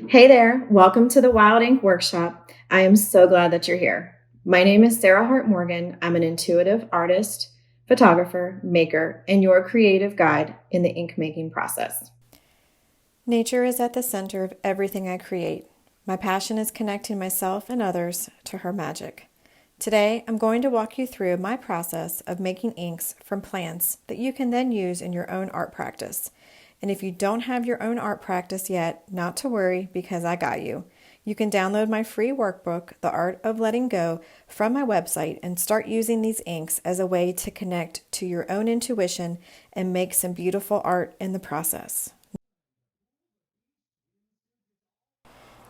Hey there, welcome to the Wild Ink Workshop. I am so glad that you're here. My name is Sarah Hart Morgan. I'm an intuitive artist, photographer, maker, and your creative guide in the ink making process. Nature is at the center of everything I create. My passion is connecting myself and others to her magic. Today, I'm going to walk you through my process of making inks from plants that you can then use in your own art practice. And if you don't have your own art practice yet, not to worry because I got you. You can download my free workbook, The Art of Letting Go, from my website and start using these inks as a way to connect to your own intuition and make some beautiful art in the process.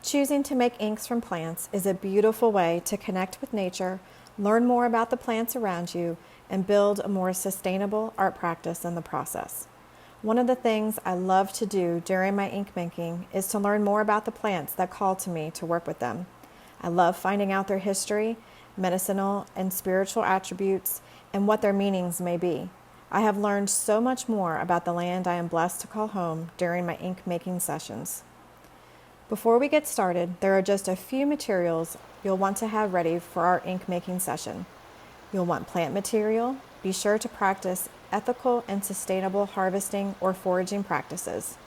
Choosing to make inks from plants is a beautiful way to connect with nature, learn more about the plants around you, and build a more sustainable art practice in the process. One of the things I love to do during my ink making is to learn more about the plants that call to me to work with them. I love finding out their history, medicinal and spiritual attributes, and what their meanings may be. I have learned so much more about the land I am blessed to call home during my ink making sessions. Before we get started, there are just a few materials you'll want to have ready for our ink making session. You'll want plant material. Be sure to practice ethical and sustainable harvesting or foraging practices.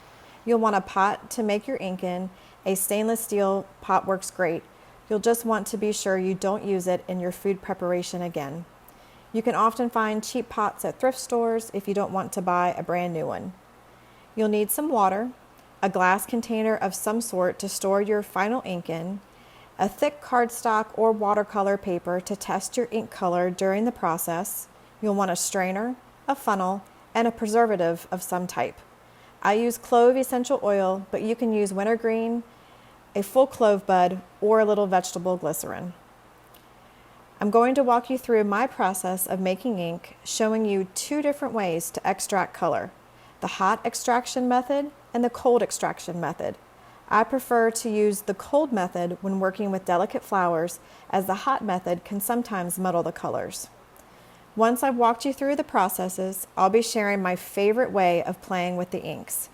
You'll want a pot to make your ink in. A stainless steel pot works great. You'll just want to be sure you don't use it in your food preparation again. You can often find cheap pots at thrift stores if you don't want to buy a brand new one. You'll need some water, a glass container of some sort to store your final ink in, a thick cardstock or watercolor paper to test your ink color during the process. You'll want a strainer, a funnel, and a preservative of some type. I use clove essential oil, but you can use wintergreen, a full clove bud, or a little vegetable glycerin. I'm going to walk you through my process of making ink, showing you two different ways to extract color: the hot extraction method and the cold extraction method. I prefer to use the cold method when working with delicate flowers, as the hot method can sometimes muddle the colors. Once I've walked you through the processes, I'll be sharing my favorite way of playing with the inks.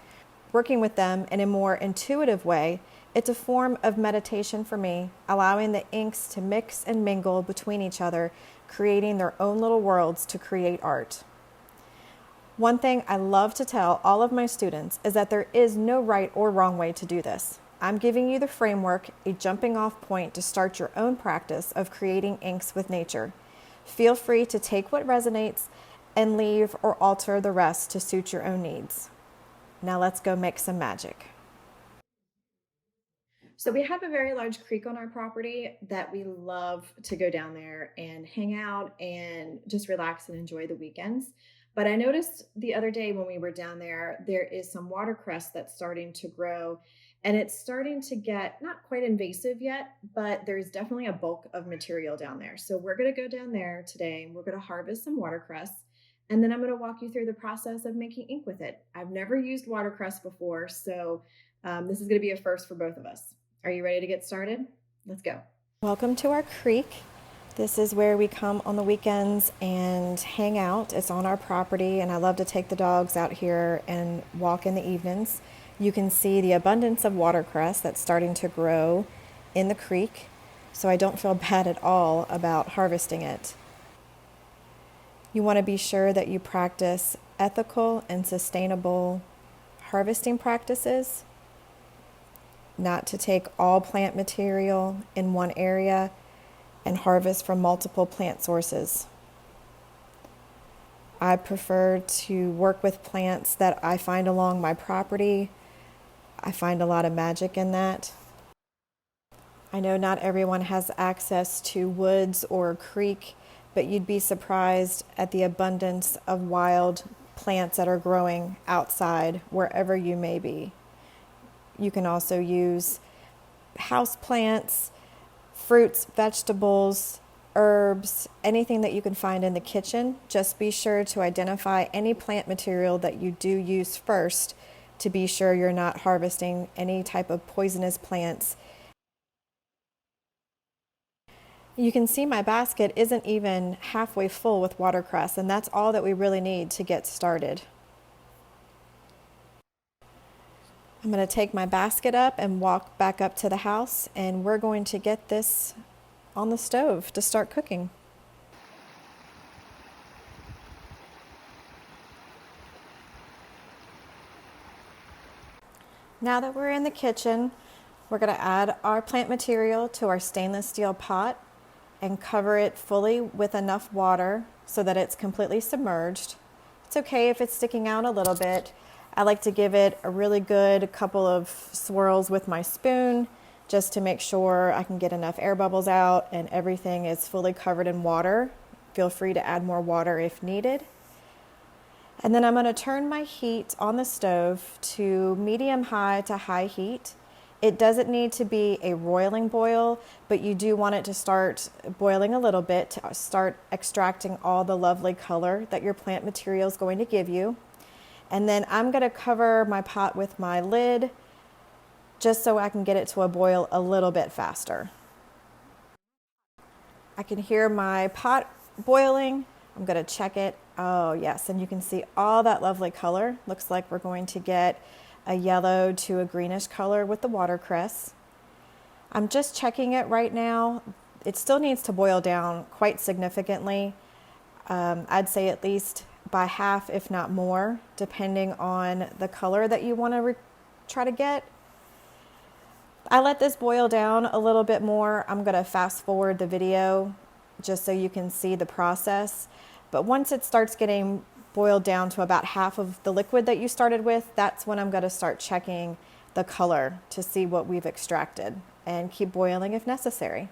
Working with them in a more intuitive way, it's a form of meditation for me, allowing the inks to mix and mingle between each other, creating their own little worlds to create art. One thing I love to tell all of my students is that there is no right or wrong way to do this. I'm giving you the framework, a jumping off point to start your own practice of creating inks with nature. Feel free to take what resonates and leave or alter the rest to suit your own needs. Now let's go make some magic. So, we have a very large creek on our property that we love to go down there and hang out and just relax and enjoy the weekends. But I noticed the other day when we were down there, there is some watercress that's starting to grow, and it's starting to get not quite invasive yet, but there's definitely a bulk of material down there. So we're going to go down there today and we're going to harvest some watercress. And then I'm going to walk you through the process of making ink with it. I've never used watercress before, so this is going to be a first for both of us. Are you ready to get started? Let's go. Welcome to our creek. This is where we come on the weekends and hang out. It's on our property, and I love to take the dogs out here and walk in the evenings. You can see the abundance of watercress that's starting to grow in the creek, so I don't feel bad at all about harvesting it. You want to be sure that you practice ethical and sustainable harvesting practices, not to take all plant material in one area and harvest from multiple plant sources. I prefer to work with plants that I find along my property. I find a lot of magic in that. I know not everyone has access to woods or a creek, but you'd be surprised at the abundance of wild plants that are growing outside wherever you may be. You can also use house plants, fruits, vegetables, herbs, anything that you can find in the kitchen. Just be sure to identify any plant material that you do use first to be sure you're not harvesting any type of poisonous plants. You can see my basket isn't even halfway full with watercress, and that's all that we really need to get started. I'm going to take my basket up and walk back up to the house, and we're going to get this on the stove to start cooking. Now that we're in the kitchen, we're going to add our plant material to our stainless steel pot and cover it fully with enough water so that it's completely submerged. It's okay if it's sticking out a little bit. I like to give it a really good couple of swirls with my spoon just to make sure I can get enough air bubbles out and everything is fully covered in water. Feel free to add more water if needed. And then I'm going to turn my heat on the stove to medium-high to high heat. It doesn't need to be a roiling boil, but you do want it to start boiling a little bit to start extracting all the lovely color that your plant material is going to give you. And then I'm going to cover my pot with my lid just so I can get it to a boil a little bit faster. I can hear my pot boiling. I'm going to check it. Oh yes, and you can see all that lovely color. Looks like we're going to get a yellow to a greenish color with the watercress. I'm just checking it right now. It still needs to boil down quite significantly. I'd say at least by half, if not more, depending on the color that you want to try to get. I let this boil down a little bit more. I'm going to fast forward the video just so you can see the process. But once it starts getting boiled down to about half of the liquid that you started with, that's when I'm going to start checking the color to see what we've extracted and keep boiling if necessary.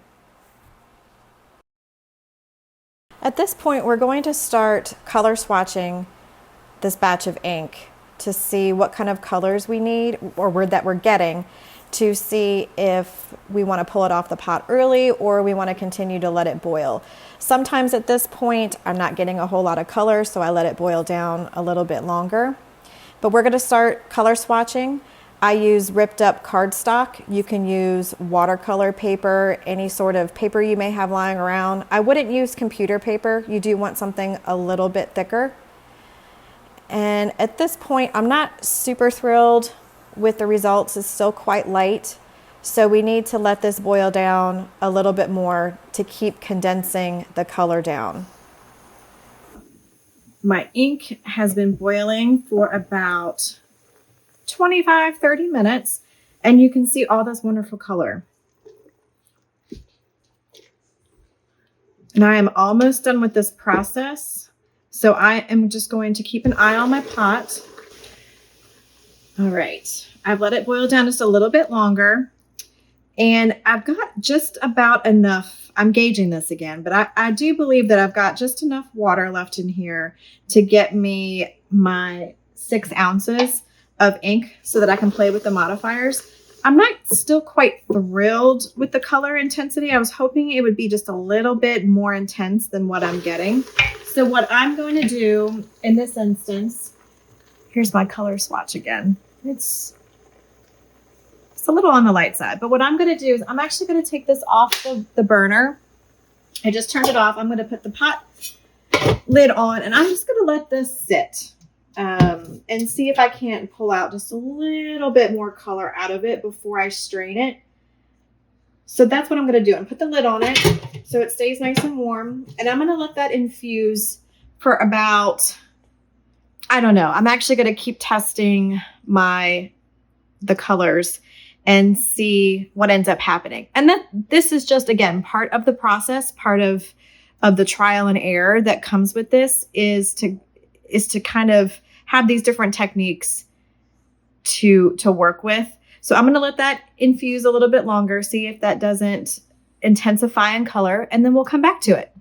At this point, we're going to start color swatching this batch of ink to see what kind of colors we need or that we're getting, to see if we want to pull it off the pot early or we want to continue to let it boil. Sometimes at this point, I'm not getting a whole lot of color, so I let it boil down a little bit longer. But we're going to start color swatching. I use ripped up cardstock. You can use watercolor paper, any sort of paper you may have lying around. I wouldn't use computer paper. You do want something a little bit thicker. And at this point, I'm not super thrilled with the results. It's still quite light. So we need to let this boil down a little bit more to keep condensing the color down. My ink has been boiling for about 25-30 minutes, and you can see all this wonderful color. And I am almost done with this process. So I am just going to keep an eye on my pot. All right, I've let it boil down just a little bit longer, and I've got just about enough. I'm gauging this again, but I do believe that I've got just enough water left in here to get me my 6 ounces of ink so that I can play with the modifiers. I'm not still quite thrilled with the color intensity. I was hoping it would be just a little bit more intense than what I'm getting. So what I'm going to do in this instance, here's my color swatch again. It's a little on the light side, but what I'm going to do is I'm actually going to take this off the burner. I just turned it off. I'm going to put the pot lid on, and I'm just going to let this sit and see if I can't pull out just a little bit more color out of it before I strain it. So that's what I'm going to do. I'm put the lid on it so it stays nice and warm, and I'm going to let that infuse for about, I don't know. I'm actually going to keep testing the colors and see what ends up happening. And this is just, again, part of the process, part of the trial and error that comes with this is to kind of have these different techniques to work with. So I'm going to let that infuse a little bit longer, see if that doesn't intensify in color, and then we'll come back to it.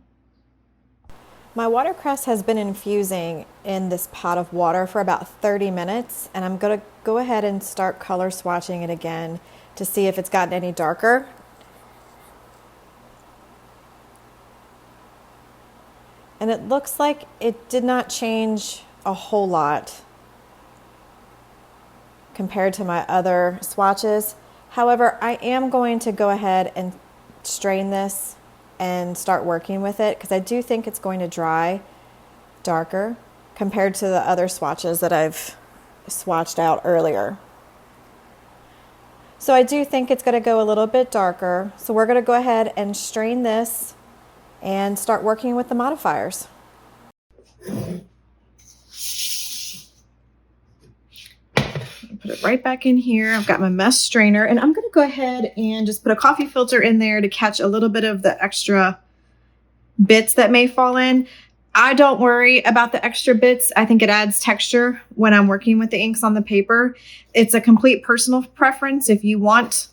My watercress has been infusing in this pot of water for about 30 minutes, and I'm going to go ahead and start color swatching it again to see if it's gotten any darker. And it looks like it did not change a whole lot compared to my other swatches. However, I am going to go ahead and strain this and start working with it because I do think it's going to dry darker compared to the other swatches that I've swatched out earlier. So I do think it's going to go a little bit darker. So we're going to go ahead and strain this and start working with the modifiers. Put it right back in here. I've got my mesh strainer, and I'm going to go ahead and just put a coffee filter in there to catch a little bit of the extra bits that may fall in. I don't worry about the extra bits. I think it adds texture when I'm working with the inks on the paper. It's a complete personal preference. If you want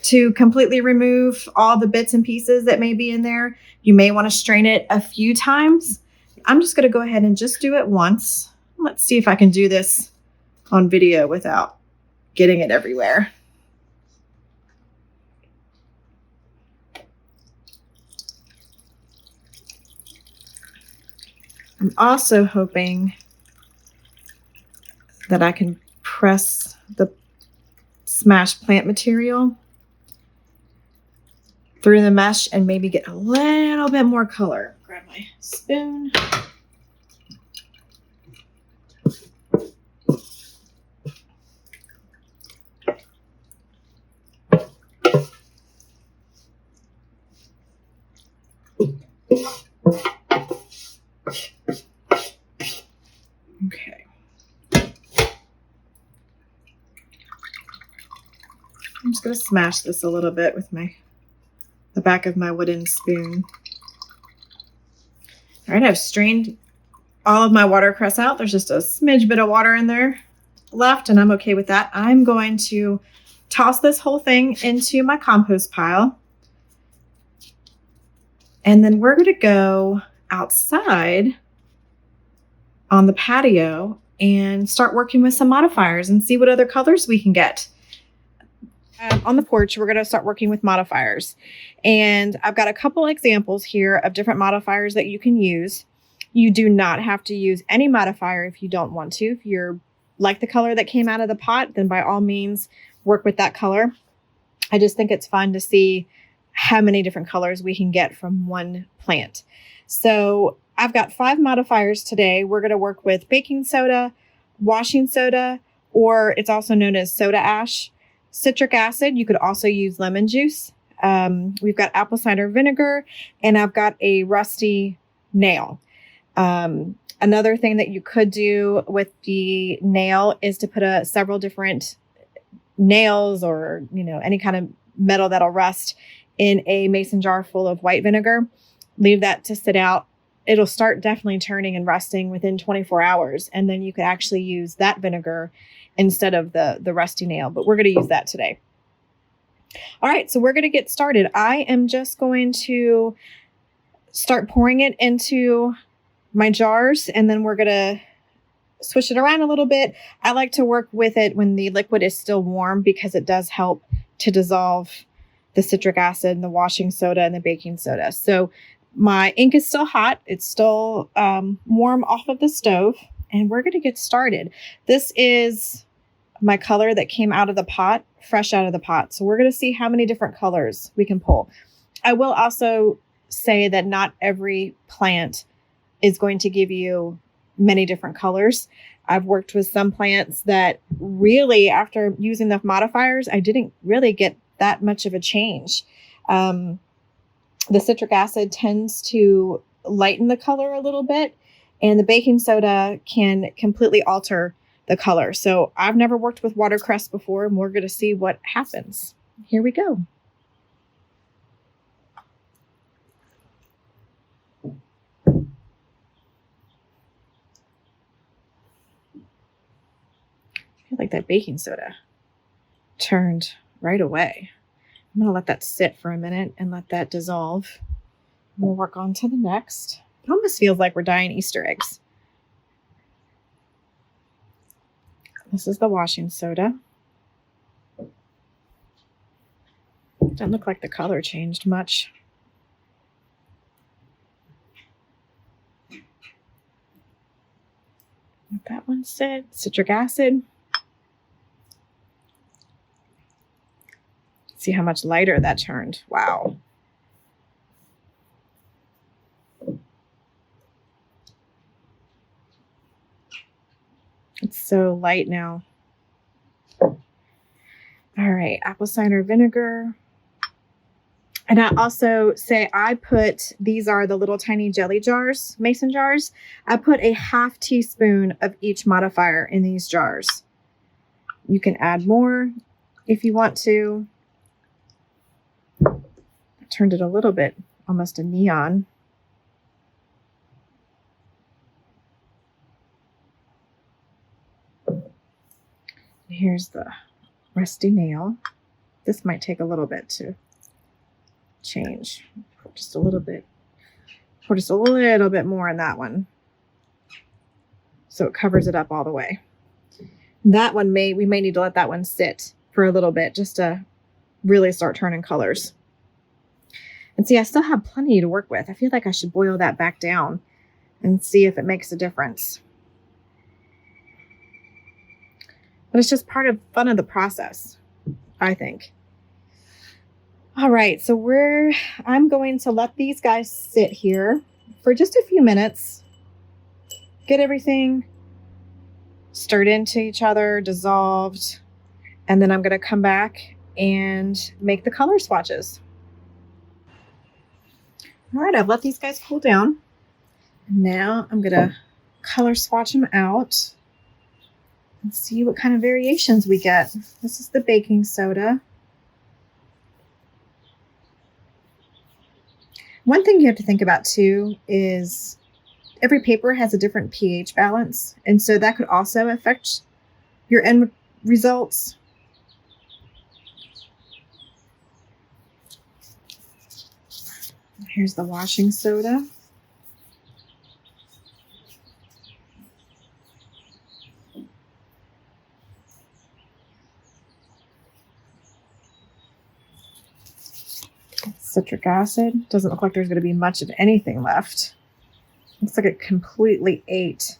to completely remove all the bits and pieces that may be in there, you may want to strain it a few times. I'm just going to go ahead and just do it once. Let's see if I can do this on video without getting it everywhere. I'm also hoping that I can press the smashed plant material through the mesh and maybe get a little bit more color. Grab my spoon. Okay. I'm just going to smash this a little bit with the back of my wooden spoon. All right, I've strained all of my watercress out. There's just a smidge bit of water in there left, and I'm okay with that. I'm going to toss this whole thing into my compost pile. And then we're going to go outside on the patio and start working with some modifiers and see what other colors we can get. On the porch, we're going to start working with modifiers. And I've got a couple examples here of different modifiers that you can use. You do not have to use any modifier if you don't want to. If you're like the color that came out of the pot, then by all means, work with that color. I just think it's fun to see how many different colors we can get from one plant. So I've got 5 modifiers today. We're going to work with baking soda, washing soda, or it's also known as soda ash, citric acid. You could also use lemon juice. We've got apple cider vinegar, and I've got a rusty nail. Another thing that you could do with the nail is to put several different nails or, any kind of metal that'll rust in a mason jar full of white vinegar. Leave that to sit out. It'll start definitely turning and rusting within 24 hours. And then you could actually use that vinegar instead of the rusty nail, but we're going to use that today. All right, so we're going to get started. I am just going to start pouring it into my jars, and then we're going to swish it around a little bit. I like to work with it when the liquid is still warm because it does help to dissolve the citric acid and the washing soda and the baking soda. So my ink is still hot. It's still warm off of the stove, and we're going to get started. This is my color that came out of the pot, fresh out of the pot. So we're going to see how many different colors we can pull. I will also say that not every plant is going to give you many different colors. I've worked with some plants that really, after using the modifiers, I didn't really get that much of a change. The citric acid tends to lighten the color a little bit, and the baking soda can completely alter the color. So I've never worked with watercress before, and we're going to see what happens. Here we go. I feel like that baking soda turned right away. I'm going to let that sit for a minute and let that dissolve. We'll work on to the next. It almost feels like we're dyeing Easter eggs. This is the washing soda. Doesn't look like the color changed much. Let that one sit. Citric acid. See how much lighter that turned. Wow. It's so light now. All All right, apple cider vinegar. And I also say these are the little tiny jelly jars, mason jars. I put a half teaspoon of each modifier in these jars. You can add more if you want to. I turned it a little bit, almost a neon. Here's the rusty nail. This might take a little bit to change. Just a little bit. Pour just a little bit more in that one, so it covers it up all the way. That one we may need to let that one sit for a little bit just to really start turning colors. And see, I still have plenty to work with. I feel like I should boil that back down and see if it makes a difference. But it's just part of fun of the process, I think. All right, so I'm going to let these guys sit here for just a few minutes, get everything stirred into each other, dissolved, and then I'm going to come back and make the color swatches. All right, I've let these guys cool down. Now I'm going to color swatch them out and see what kind of variations we get. This is the baking soda. One thing you have to think about too is every paper has a different pH balance, and so that could also affect your end results. Here's the washing soda. Citric acid. Doesn't look like there's going to be much of anything left. Looks like it completely ate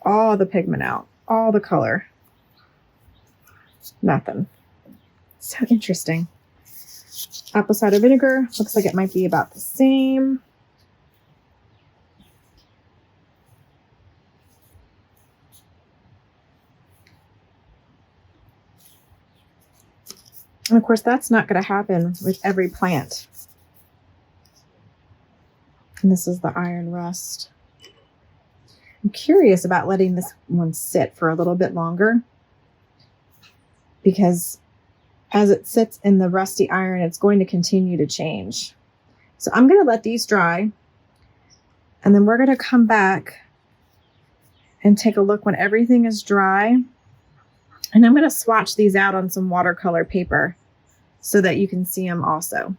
all the pigment out, all the color. Nothing. So interesting. Apple cider vinegar. Looks like it might be about the same. And of course, that's not going to happen with every plant. And this is the iron rust. I'm curious about letting this one sit for a little bit longer, because as it sits in the rusty iron, it's going to continue to change. So I'm going to let these dry, and then we're going to come back and take a look when everything is dry. And I'm going to swatch these out on some watercolor paper so that you can see them also.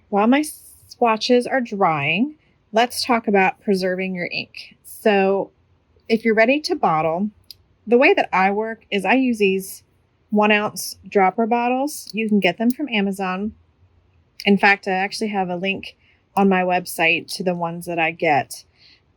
While my swatches are drying, let's talk about preserving your ink. So if you're ready to bottle, the way that I work is I use these 1 ounce dropper bottles. You can get them from Amazon. In fact, I actually have a link on my website to the ones that I get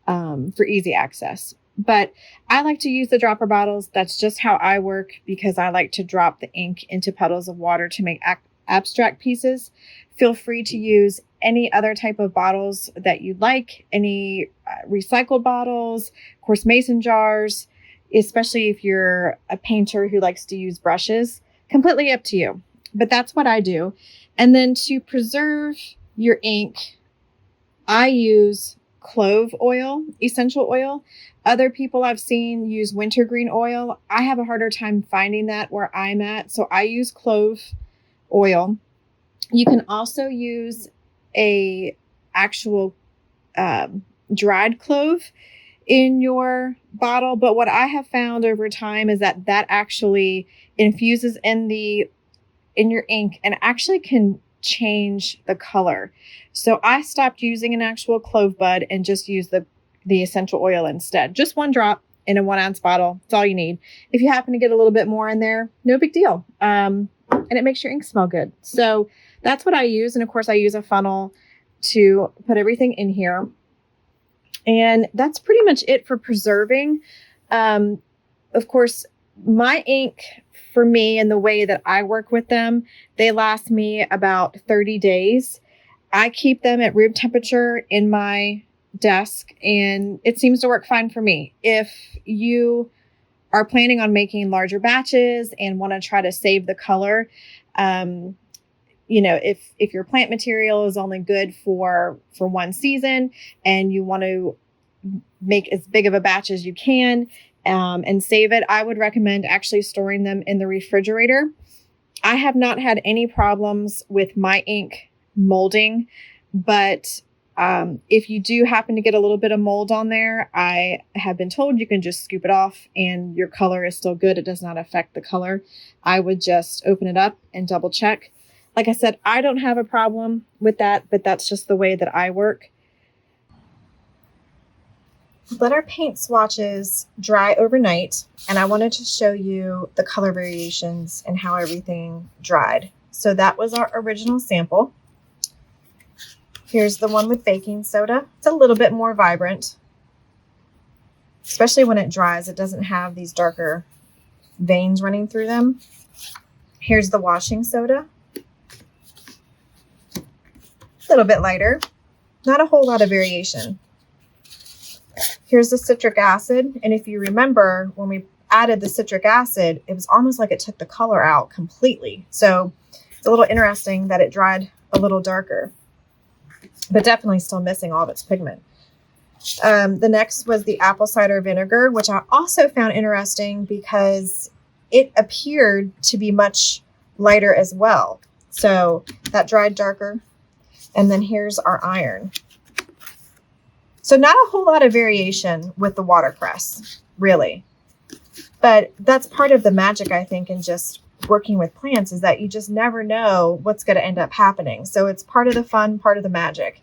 for easy access. But I like to use the dropper bottles. That's just how I work, because I like to drop the ink into puddles of water to make abstract pieces. Feel free to use any other type of bottles that you like, any recycled bottles, of course, mason jars, especially if you're a painter who likes to use brushes. Completely up to you, but that's what I do. And then to preserve your ink, I use clove oil, essential oil. Other people I've seen use wintergreen oil. I have a harder time finding that where I'm at, so I use clove oil. You can also use a actual dried clove in your bottle, but what I have found over time is that actually infuses in your ink and actually can change the color. So I stopped using an actual clove bud and just use the essential oil instead. Just 1 drop in a 1 ounce bottle. That's all you need. If you happen to get a little bit more in there, no big deal. And it makes your ink smell good. So that's what I use. And of course I use a funnel to put everything in here. And that's pretty much it for preserving. Of course, my ink for me and the way that I work with them, they last me about 30 days. I keep them at room temperature in my desk and it seems to work fine for me. If you are planning on making larger batches and want to try to save the color, if your plant material is only good for 1 season and you want to make as big of a batch as you can and save it, I would recommend actually storing them in the refrigerator. I have not had any problems with my ink molding, but if you do happen to get a little bit of mold on there, I have been told you can just scoop it off and your color is still good. It does not affect the color. I would just open it up and double check. Like I said, I don't have a problem with that, but that's just the way that I work. Let our paint swatches dry overnight, and I wanted to show you the color variations and how everything dried. So that was our original sample. Here's the one with baking soda. It's a little bit more vibrant, especially when it dries. It doesn't have these darker veins running through them. Here's the washing soda. A little bit lighter, not a whole lot of variation. Here's the citric acid. And if you remember, when we added the citric acid, it was almost like it took the color out completely. So it's a little interesting that it dried a little darker, but definitely still missing all of its pigment. The next was the apple cider vinegar, which I also found interesting because it appeared to be much lighter as well. So that dried darker. And then here's our iron. So not a whole lot of variation with the watercress, really. But that's part of the magic, I think, in just working with plants, is that you just never know what's going to end up happening. So it's part of the fun, part of the magic.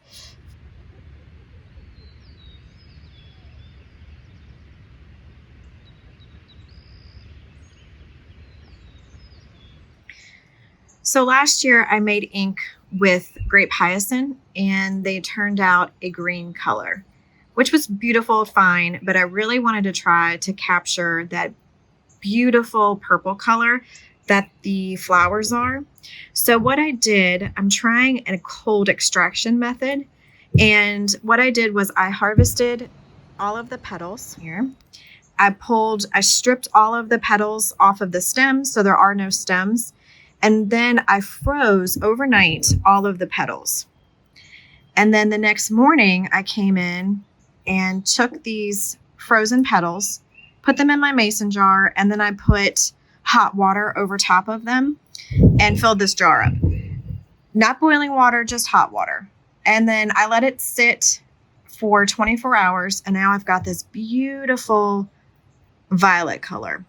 So last year I made ink with Grape Hyacinth and they turned out a green color, which was beautiful, fine, but I really wanted to try to capture that beautiful purple color that the flowers are. So what I did, I'm trying a cold extraction method. And what I did was I harvested all of the petals here. I stripped all of the petals off of the stems, so there are no stems. And then I froze overnight all of the petals. And then the next morning I came in and took these frozen petals, put them in my mason jar, and then I put hot water over top of them and filled this jar up. Not boiling water, just hot water. And then I let it sit for 24 hours, and now I've got this beautiful violet color.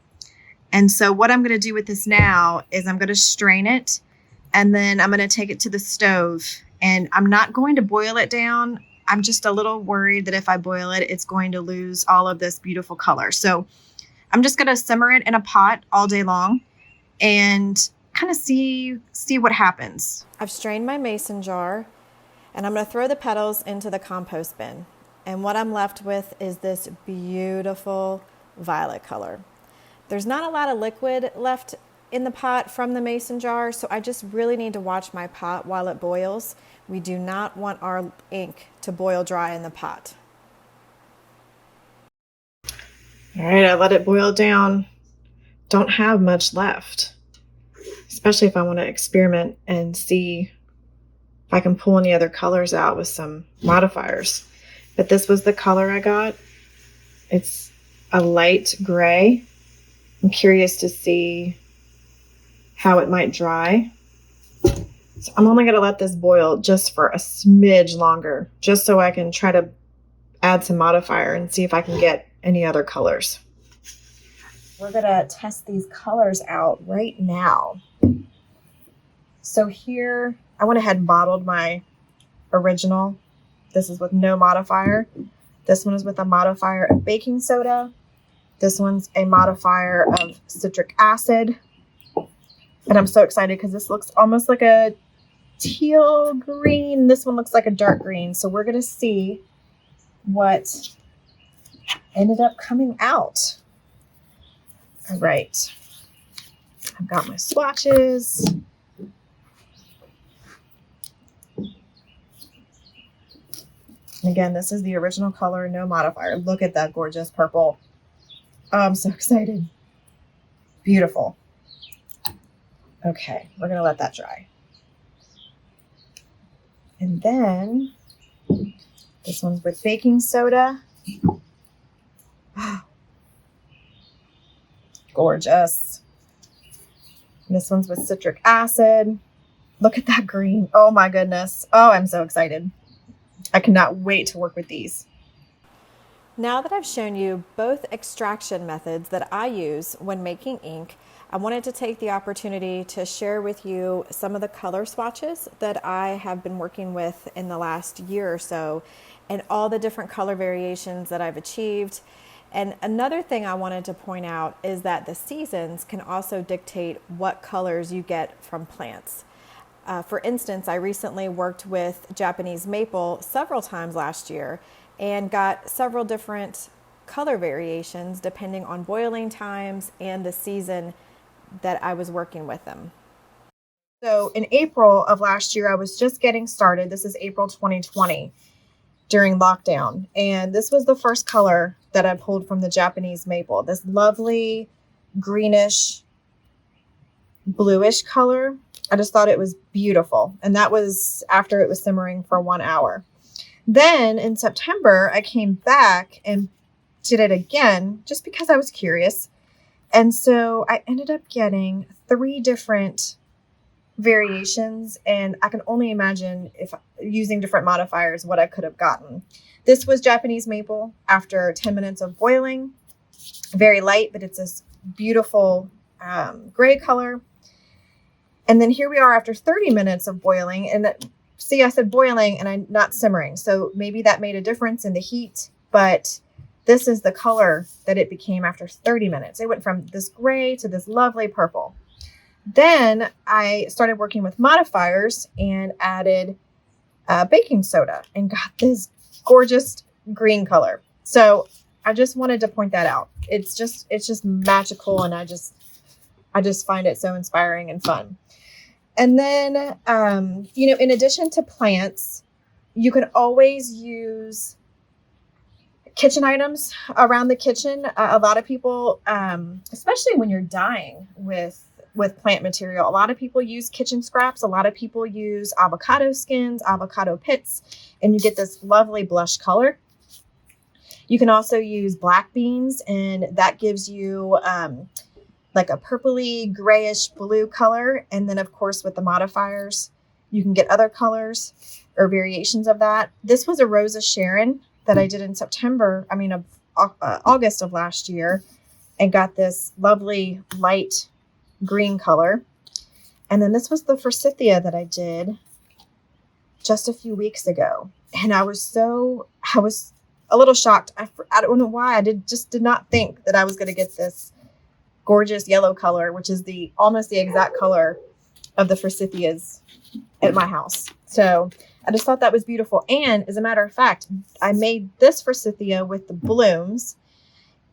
And so what I'm going to do with this now is I'm going to strain it, and then I'm going to take it to the stove, and I'm not going to boil it down. I'm just a little worried that if I boil it, it's going to lose all of this beautiful color. So I'm just going to simmer it in a pot all day long and kind of see what happens. I've strained my mason jar, and I'm going to throw the petals into the compost bin. And what I'm left with is this beautiful violet color. There's not a lot of liquid left in the pot from the mason jar, so I just really need to watch my pot while it boils. We do not want our ink to boil dry in the pot. All right, I let it boil down. Don't have much left, especially if I want to experiment and see if I can pull any other colors out with some modifiers. But this was the color I got. It's a light gray. I'm curious to see how it might dry. So I'm only going to let this boil just for a smidge longer, just so I can try to add some modifier and see if I can get any other colors. we're gonna test these colors out right now. So here, I went ahead and bottled my original. This is with no modifier. This one is with a modifier of baking soda. This one's a modifier of citric acid. And I'm so excited because this looks almost like a teal green. This one looks like a dark green. So we're going to see what ended up coming out. All right. I've got my swatches. And again, this is the original color, no modifier. Look at that gorgeous purple. Oh, I'm so excited. Beautiful. Okay, we're going to let that dry. And then this one's with baking soda. Gorgeous. And this one's with citric acid. Look at that green. Oh my goodness. Oh, I'm so excited. I cannot wait to work with these. Now that I've shown you both extraction methods that I use when making ink, I wanted to take the opportunity to share with you some of the color swatches that I have been working with in the last year or so, and all the different color variations that I've achieved. And another thing I wanted to point out is that the seasons can also dictate what colors you get from plants. For instance, I recently worked with Japanese maple several times last year and got several different color variations depending on boiling times and the season that I was working with them. So in April of last year, I was just getting started. This is April 2020 during lockdown. And this was the first color that I pulled from the Japanese maple, this lovely greenish, bluish color. I just thought it was beautiful. And that was after it was simmering for 1 hour. Then in September, I came back and did it again just because I was curious. And so I ended up getting 3 different variations, and I can only imagine, if using different modifiers, what I could have gotten. This was Japanese maple after 10 minutes of boiling. Very light, but it's this beautiful gray color. And then here we are after 30 minutes of boiling. And see, I said boiling and I'm not simmering. So maybe that made a difference in the heat, but this is the color that it became after 30 minutes. It went from this gray to this lovely purple. Then I started working with modifiers and added baking soda and got this gorgeous green color. So I just wanted to point that out. It's just magical. And I just find it so inspiring and fun. And then, in addition to plants, you can always use kitchen items around the kitchen. A lot of people, especially when you're dyeing with plant material, a lot of people use kitchen scraps. A lot of people use avocado skins, avocado pits, and you get this lovely blush color. You can also use black beans, and that gives you like a purpley grayish blue color. And then of course with the modifiers, you can get other colors or variations of that. This was a Rosa Sharon that I did in August of last year, and got this lovely light green color. And then this was the Forsythia that I did just a few weeks ago. And I was a little shocked. I don't know why. I did not think that I was going to get this gorgeous yellow color, which is almost the exact color of the Forsythias at my house. So I just thought that was beautiful. And as a matter of fact, I made this Forsythia with the blooms,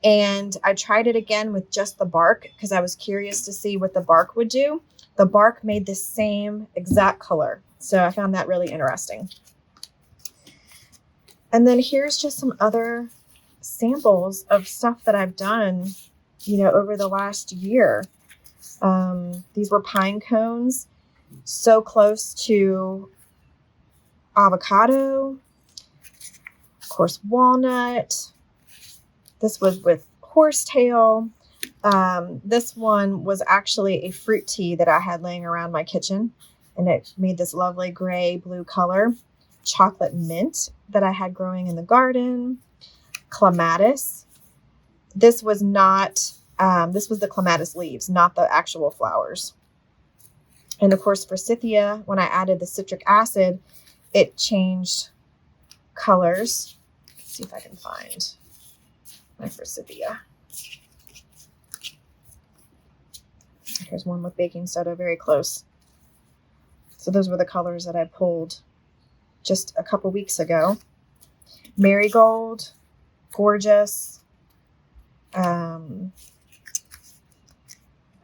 and I tried it again with just the bark because I was curious to see what the bark would do. The bark made the same exact color. So I found that really interesting. And then here's just some other samples of stuff that I've done over the last year. These were pine cones, so close to avocado, of course, walnut. This was with horsetail. This one was actually a fruit tea that I had laying around my kitchen, and it made this lovely gray blue color. Chocolate mint that I had growing in the garden. Clematis. This was not This was the Clematis leaves, not the actual flowers. And of course, forsythia, when I added the citric acid, it changed colors. Let's see if I can find my forsythia. Here's one with baking soda, very close. So those were the colors that I pulled just a couple weeks ago. Marigold, gorgeous. I've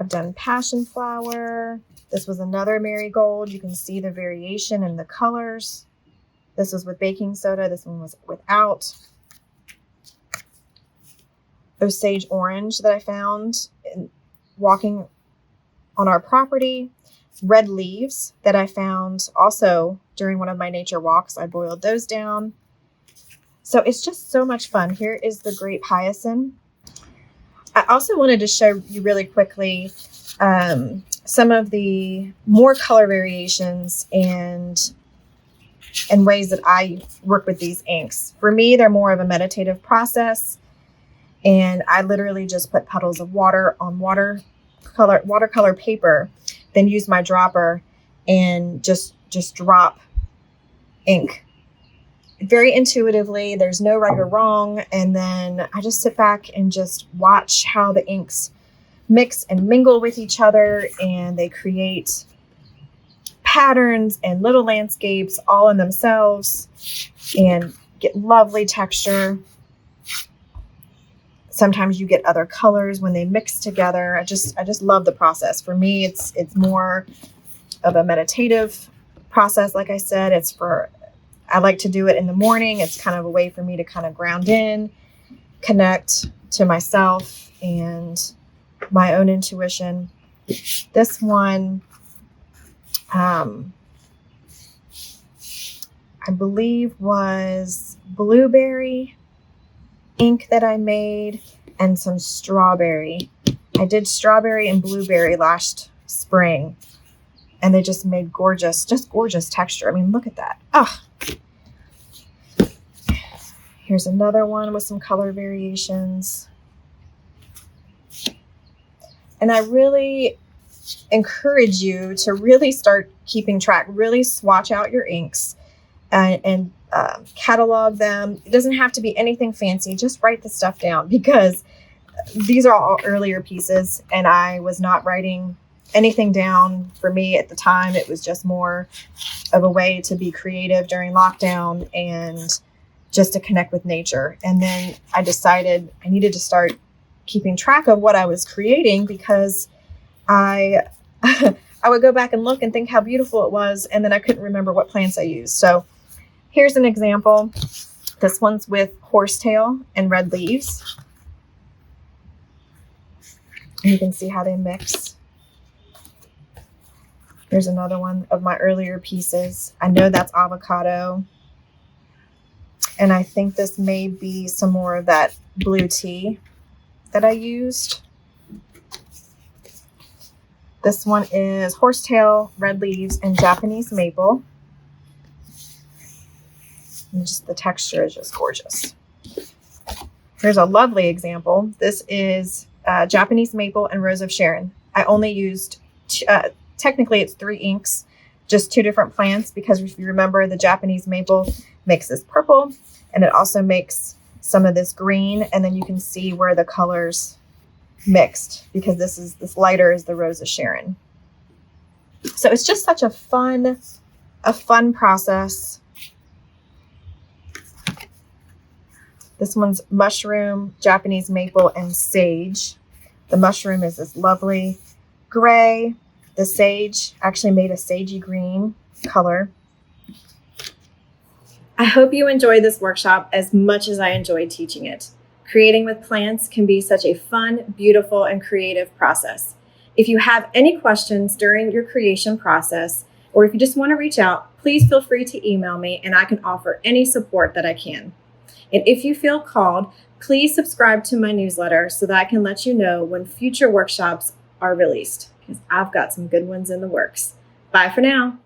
done passion flower. This was another marigold. You can see the variation in the colors. This was with baking soda. This one was without. Osage orange that I found walking on our property. Red leaves that I found also during one of my nature walks. I boiled those down. So it's just so much fun. Here is the Grape Hyacinth. I also wanted to show you really quickly some of the more color variations and ways that I work with these inks. For me, they're more of a meditative process, and I literally just put puddles of water on watercolor paper, then use my dropper and just drop ink very intuitively. There's no right or wrong. And then I just sit back and just watch how the inks mix and mingle with each other, and they create patterns and little landscapes all in themselves and get lovely texture. Sometimes you get other colors when they mix together. I just love the process. For me, it's more of a meditative process. Like I said, I like to do it in the morning. It's kind of a way for me to kind of ground in, connect to myself and my own intuition. This one, I believe was blueberry ink that I made, and some strawberry. I did strawberry and blueberry last spring, and they just made gorgeous texture. I mean, look at that. Oh, here's another one with some color variations. And I really encourage you to really start keeping track, really swatch out your inks and catalog them. It doesn't have to be anything fancy. Just write the stuff down, because these are all earlier pieces and I was not writing anything down. For me at the time, it was just more of a way to be creative during lockdown and just to connect with nature. And then I decided I needed to start keeping track of what I was creating, because I would go back and look and think how beautiful it was, and then I couldn't remember what plants I used. So here's an example. This one's with horsetail and red leaves. And you can see how they mix. Here's another one of my earlier pieces. I know that's avocado. And I think this may be some more of that blue tea that I used. This one is horsetail, red leaves, and Japanese maple. And just the texture is just gorgeous. Here's a lovely example. This is Japanese maple and rose of Sharon. I only used, technically it's 3 inks, just 2 different plants, because if you remember, the Japanese maple makes this purple, and it also makes some of this green, and then you can see where the colors mixed, because this lighter is the rose of Sharon. So it's just such a fun process. This one's mushroom, Japanese maple, and sage. The mushroom is this lovely gray. The sage actually made a sagey green color. I hope you enjoyed this workshop as much as I enjoyed teaching it. Creating with plants can be such a fun, beautiful, and creative process. If you have any questions during your creation process, or if you just want to reach out, please feel free to email me and I can offer any support that I can. And if you feel called, please subscribe to my newsletter so that I can let you know when future workshops are released, because I've got some good ones in the works. Bye for now.